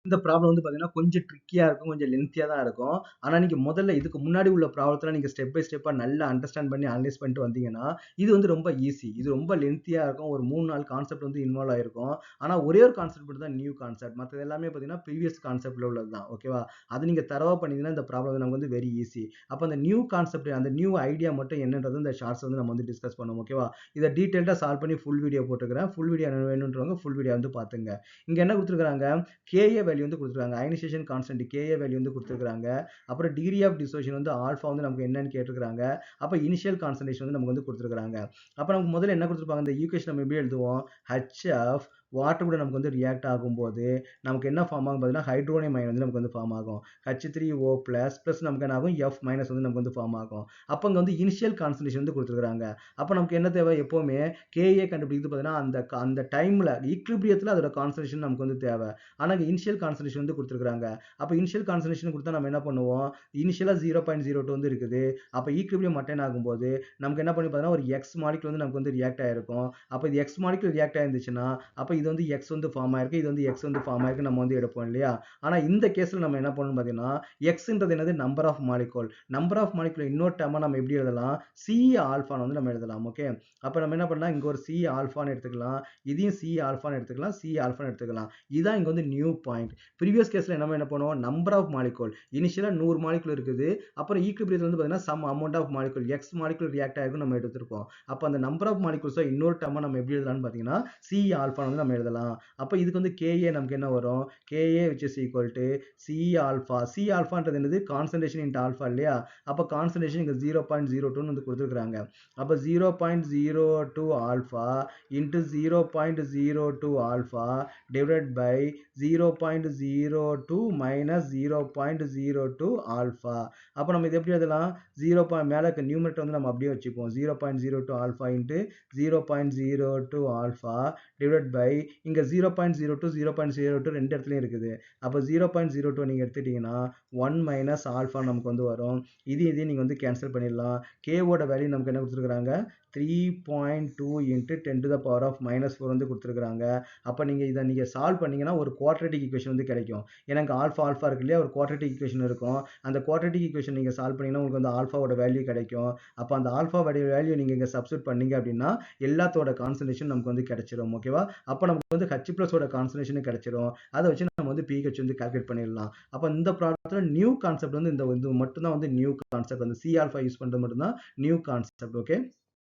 இந்த ப்ராப்ளம் வந்து பார்த்தீங்கன்னா, கொஞ்சம் ட்ரிக்கியா இருக்கும். கொஞ்சம் லென்த்தியா தான் இருக்கும். ஆனா, நீங்க முதல்ல இதுக்கு முன்னாடி உள்ள ப்ராப்ளத்துல நீங்க ஸ்டெப் பை ஸ்டெப்பா நல்லா அண்டர்ஸ்டாண்ட் பண்ணி அனலைஸ் பண்ணிட்டு வந்தீங்கன்னா, இது வந்து ரொம்ப ஈஸி. இது ரொம்ப லென்த்தியா இருக்கும். ஒரு 3, 4 கான்செப்ட் வந்து இன்வால்வ் ஆயிருக்கும். ஆனா, ஒரே ஒரு கான்செப்ட் மட்டும் தான் நியூ கான்செப்ட். மத்தது எல்லாமே பார்த்தீங்கன்னா, ப்ரீவியஸ் கான்செப்ட்ல உள்ளது தான். ஓகேவா? அது நீங்க தரோவா பண்ணீங்கன்னா, இந்த ப்ராப்ளம் வந்து நமக்கு வந்து வெரி ஈஸி. அப்ப அந்த நியூ கான்செப்ட், அந்த நியூ ஐடியா மட்டும் என்னன்றது இந்த ஷார்ட்ஸ் வந்து நம்ம வந்து டிஸ்கஸ் பண்ணுவோம். ஓகேவா? இத டீடைல்டா சால்வ் பண்ணி ஃபுல் வீடியோ போட்டுருக்கிறேன். ஃபுல் வீடியோ வேணுன்றவங்க ஃபுல் வீடியோ வந்து பாத்துங்க. இங்க என்ன குடுத்துருக்காங்க? KA வேல்யூ வந்து குடுத்துருக்காங்க. அயனைசேஷன் கான்ஸ்டன்ட் KA வேல்யூ வந்து குடுத்துருக்காங்க. அப்புறம் டிகிரி ஆஃப் டிசோஷன் வந்து ஆல்பா வந்து நமக்கு என்னன்னு கேட்டிருக்காங்க. அப்ப இனிஷியல் கான்சன்ட்ரேஷன் வந்து நமக்கு வந்து குடுத்துருக்காங்க. அப்ப நமக்கு முதல்ல என்ன குடுத்துருப்பாங்க? இந்த ஈக்குவேஷன் நம்ம எப்படி எழுதுவோம்? HF வாட்டர் கூட நமக்கு வந்து ரியாக்ட் ஆகும்போது நமக்கு என்ன ஃபார்ம் ஆகும் பார்த்தீங்கன்னா, ஹைட்ரோனியம் அயன் வந்து நமக்கு வந்து ஃபார்ம் ஆகும். H3O பிளஸ் நமக்கு என்ன ஆகும்? F மைனஸ் வந்து நமக்கு வந்து ஃபார்ம் ஆகும். அப்ப இங்க வந்து இனிஷியல் கான்சன்ட்ரேஷன் வந்து குடுத்துருக்காங்க. அப்ப நமக்கு என்ன தேவை? எப்பவுமே KA கண்டுபிடிக்கிறது பார்த்தீங்கன்னா, அந்த டைம்ல ஈக்விலிபிரியத்துல அதோட கான்சன்ட்ரேஷன் நமக்கு வந்து தேவை. ஆனா இங்க இனிஷியல் கான்சன்ட்ரேஷன் வந்து குடுத்துருக்காங்க. அப்ப இனிஷியல் கான்சன்ட்ரேஷன் குடுத்தா நம்ம என்ன பண்ணுவோம்? இனிஷியலா 0.02 வந்து இருக்குது. அப்ப ஈக்விலிபிரியம் அட்டைன் ஆகும்போது நமக்கு என்ன பண்ணி பார்த்தீங்கன்னா, ஒரு X மாலிக்யூல் வந்து நமக்கு வந்து ரியாக்ட் ஆயிருக்கும். அப்ப இது X மாலிக்யூல் ரியாக்ட் ஆயிருந்துச்சுன்னா, அப்ப இது வந்து X வந்து ஃபார்ம் ஆயிருக்கு. இது வந்து X வந்து ஃபார்ம் ஆயிருக்கு. நம்ம வந்து எடுப்போம் இல்லையா? ஆனா இந்த கேஸ்ல நம்ம என்ன பண்ணணும்னு பார்த்தீங்கன்னா, Xன்றது என்னது? Number of molecule. Number of molecule இன்னொரு டெர்மா நம்ம எப்படி எழுதலாம்? C ஆல்பான்னு வந்து நம்ம எழுதலாம். ஓகே. அப்ப நம்ம என்ன பண்ணலாம்? இங்க ஒரு C ஆல்பான்னு எடுத்துக்கலாம். இதையும் C ஆல்பான்னு எடுத்துக்கலாம். C ஆல்பான்னு எடுத்துக்கலாம். இதான் இங்க வந்து நியூ பாயிண்ட். ப்ரீவியஸ் கேஸ்ல நம்ம என்ன பண்ணுவோம்? Number of molecule. இனிஷியலா 100 மாலிக்யூல் இருக்குது. அப்புறம் ஈக்விலிபிரியத்துல வந்து பார்த்தீங்கன்னா, some amount of molecule X molecule react ஆயிருக்கும் நம்ம எடுத்திருப்போம். அப்ப அந்த நம்பர் ஆஃப் மாலிக்யூல்ஸ இன்னொரு டெர்மா நம்ம எப்படி எழுதலாம்னு பார்த்தீங்கன்னா, C ஆல்பான்னு வந்து நம்ம எழுதலாம். அப்ப இதுக்கு வந்து KA நமக்கு என்ன வரும்? KA which is equal to C alpha. C ஆல்பான்றது என்னது? கான்சன்ட்ரேஷன் இன்டு ஆல்பா இல்லையா? அப்ப கான்சன்ட்ரேஷன் இங்க 0.02 வந்து கொடுத்திருக்காங்க. அப்ப 0.02 alpha into 0.02 alpha divided by 0.02 minus 0.02 alpha. அப்ப நம்ம இது எப்படி எழுதலாம்? 0. மேல இருக்க நியூமரேட்டர் வந்து நம்ம அப்படியே வச்சுப்போம். 0.02 alpha into 0.02 alpha divided by இங்க 0.02 0.02 ரெண்டு இடத்துலயும் இருக்குது. அப்ப 0.02 நீங்க எடுத்துட்டீங்கன்னா 1 மைனஸ் ஆல்பா நமக்கு வந்து வரும். இதையும் நீங்க வந்து கேன்சல் பண்ணிடலாம். K ஓட வேல்யூ நமக்கு என்ன கொடுத்துருக்காங்க? 3.2 into 10 to the power of minus 4 வந்து கொடுத்துருக்காங்க. அப்ப நீங்க இதை நீங்க சால்வ் பண்ணீங்கன்னா ஒரு குவாட்ரேட்டிக் ஈக்குவேஷன் வந்து கிடைக்கும். எனக்கு ஆல்பா இருக்கு இல்லையா? ஒரு குவாட்ரேட்டிக் ஈக்குவேஷன் இருக்கும். அந்த குவாட்ரேட்டிக் ஈக்குவேஷன் நீங்க சால்வ் பண்ணீங்கன்னா உங்களுக்கு வந்து ஆல்பாவோட வேல்யூ கிடைக்கும். அப்ப அந்த ஆல்பா வேல்யூ நீங்க இங்க சப்ஸ்டிட் பண்ணீங்க அப்படின்னா எல்லாத்தோட கான்சன்ட்ரேஷன் நமக்கு வந்து கிடைச்சிரும். ஓகேவா? அப்ப நமக்கு வந்து H+ ஓட கான்சன்ட்ரேஷன் கிடைச்சிரும். அதை வச்சு நம்ம வந்து pH வந்து கால்குலேட் பண்ணிடலாம். அப்ப இந்த ப்ராப்ளத்துல நியூ கான்செப்ட் வந்து இந்த இது மட்டும் தான் வந்து நியூ கான்செப்ட். அந்த C ஆல்பா யூஸ் பண்றது மட்டும் தான் நியூ கான்செப்ட். ஓகே.